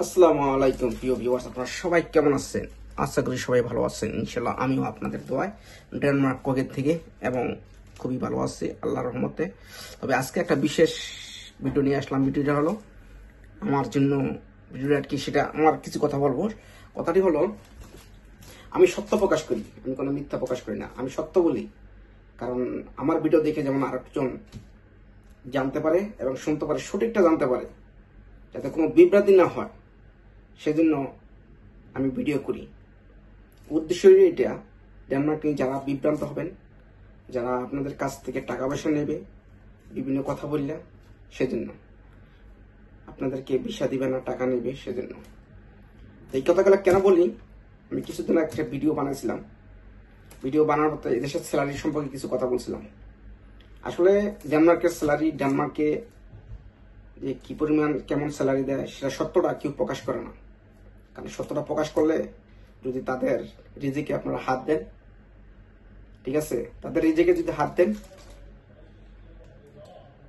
আসসালামু আলাইকুম প্রিয় ভিউয়ার্স, আপনারা সবাই কেমন আছেন? আশা করি সবাই ভালো আছেন। ইনশাল্লাহ আমিও আপনাদের দোয়ায় ডেনমার্ক কোকের থেকে এবং খুবই ভালো আছি আল্লাহর রহমতে। তবে আজকে একটা বিশেষ ভিডিও নিয়ে আসলাম। ভিডিওটা হলো আমার জন্য, ভিডিওটা আর কি, সেটা আমার কিছু কথা বলবো। কথাটি হলো, আমি সত্য প্রকাশ করি, আমি কোনো মিথ্যা প্রকাশ করি না, আমি সত্য বলি। কারণ আমার ভিডিও দেখে যেমন আরেকজন জানতে পারে এবং শুনতে পারে, সঠিকটা জানতে পারে, যাতে কোনো বিভ্রান্তি না হয়, সেজন্য আমি ভিডিও করি। উদ্দেশ্য এটা, ডেনমার্কে যারা বিভ্রান্ত হবেন, যারা আপনাদের কাছ থেকে টাকা পয়সা নেবে বিভিন্ন কথা বললে, সেজন্য আপনাদেরকে ভিসা দিবে না, টাকা নেবে, সেজন্য। এই কথাগুলো কেন বলি, আমি কিছুদিন একটা ভিডিও বানাইছিলাম। ভিডিও বানানোর মতো এই দেশের স্যালারি সম্পর্কে কিছু কথা বলছিলাম। আসলে ডেনমার্কের স্যালারি, ডেনমার্কে যে কি পরিমাণ কেমন স্যালারি দেয়, সেটা সত্যটা কেউ প্রকাশ করে না। কারণ সত্যটা প্রকাশ করলে, যদি তাদের রিজিকে আপনারা হাত দেন, ঠিক আছে, তাদের রিজিকে যদি হাত দেন,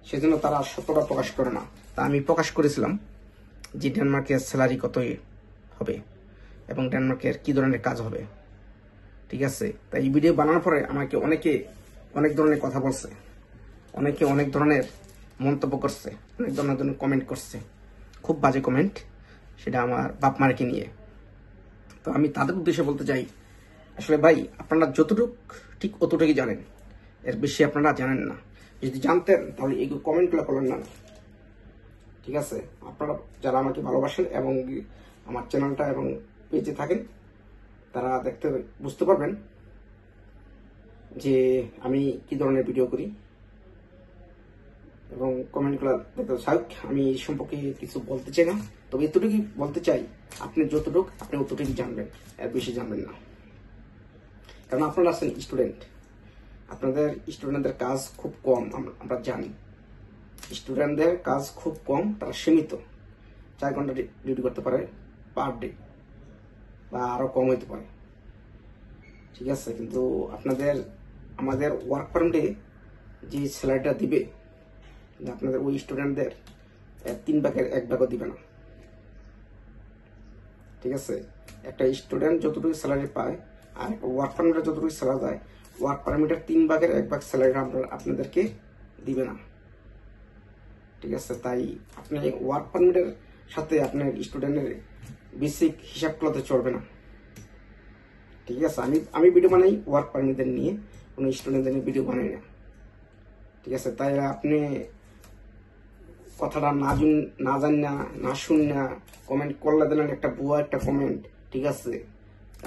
সেজন্য তারা সত্যটা প্রকাশ করে না। তা আমি প্রকাশ করেছিলাম যে ডেনমার্কের স্যালারি কতই হবে এবং ডেনমার্কের কি ধরনের কাজ হবে, ঠিক আছে। তাই এই ভিডিও বানানোর পরে আমাকে অনেকে অনেক ধরনের কথা বলছে, অনেকে অনেক ধরনের মন্তব্য করছে, অনেক ধরনের কমেন্ট করছে, খুব বাজে কমেন্ট, সেটা আমার বাপ মারকে নিয়ে। তো আমি তাদের উদ্দেশ্যে বলতে চাই, আসলে ভাই, আপনারা যতটুক ঠিক অতটুকুই জানেন, এর বেশি আপনারা জানেন না। যদি জানতেন তাহলে এই কমেন্টগুলো করলেন না, ঠিক আছে। আপনারা যারা আমাকে ভালোবাসেন এবং আমার চ্যানেলটা এবং পেজে থাকেন, তারা দেখতে বুঝতে পারবেন যে আমি কি ধরনের ভিডিও করি এবং কমেন্টগুলো দেখতে চাই। আমি এই সম্পর্কে কিছু বলতে চাই না, তবে এতটুকুই বলতে চাই, আপনি যতটুক আপনি অতটুকুই জানবেন, এর বেশি জানবেন না। কারণ আপনারা আছেন স্টুডেন্ট, আপনাদের স্টুডেন্টদের কাজ খুব কম, আমরা জানি। স্টুডেন্টদের কাজ খুব কম, তারা সীমিত 4 ঘন্টা ডিউটি করতে পারে পার ডে, বা আরো কম হইতে পারে, ঠিক আছে। কিন্তু আমাদের ওয়ার্ক পারমিটে যে স্যালারিটা দিবে, আপনাদের ওই স্টুডেন্টদের 3 ভাগের 1 ভাগও দিবে না, ঠিক আছে। একটা স্টুডেন্ট যতটুকু স্যালারি পায় আর ওয়ার্ক পারমিটে যতটুকু স্যালারি দেয়, ওয়ার্ক পারমিটের 3 ভাগের 1 ভাগ স্যালারি আপনাদেরকে দিবে না, ঠিক আছে। তাই আপনি ওয়ার্ক পারমিটের সাথে আপনার স্টুডেন্টের বেসিক হিসাবগুলোতে চলবে না, ঠিক আছে। আমি ভিডিও বানাই ওয়ার্ক পারমিটদের নিয়ে, কোনো স্টুডেন্টদের নিয়ে ভিডিও বানাই না, ঠিক আছে। তাই আপনি কথাটা না জান না শুন না কমেন্ট করলে দিলেন একটা ভুয়া একটা কমেন্ট, ঠিক আছে,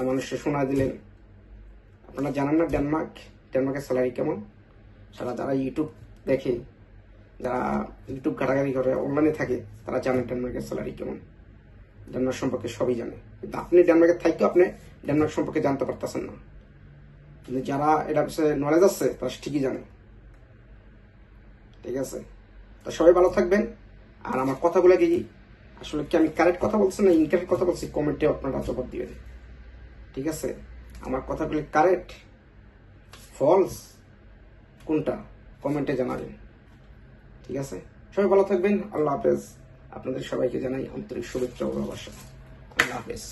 মানুষকে শোনা দিলেন। আপনারা জানেন না ডেনমার্কের স্যালারি কেমন? যারা ইউটিউব দেখে, যারা ইউটিউব ঘাটাঘাটি করে, অনলাইনে থাকে, তারা জানে ডেনমার্কের স্যালারি কেমন, ডেনমার্ক সম্পর্কে সবই জানে। কিন্তু আপনি ডেনমার্কে থাকতেও আপনি ডেনমার্ক সম্পর্কে জানতে পারতেছেন না। কিন্তু যারা এটা বিষয়ে নলেজ আছে, তারা ঠিকই জানে, ঠিক আছে। তো সবাই ভালো থাকবেন। আর আমার কথাগুলো কি আসলে কি আমি কারেক্ট কথা বলছি না ইনকারেক্ট কথা বলছি, কমেন্টে আপনারা জবাব দিবেন, ঠিক আছে। আমার কথাগুলি কারেক্ট, ফলস কোনটা, কমেন্টে জানাবেন, ঠিক আছে। সবাই ভালো থাকবেন। আল্লাহ হাফেজ। আপনাদের সবাইকে জানাই আন্তরিক শুভেচ্ছা ও ভালোবাসা। আল্লাহ হাফেজ।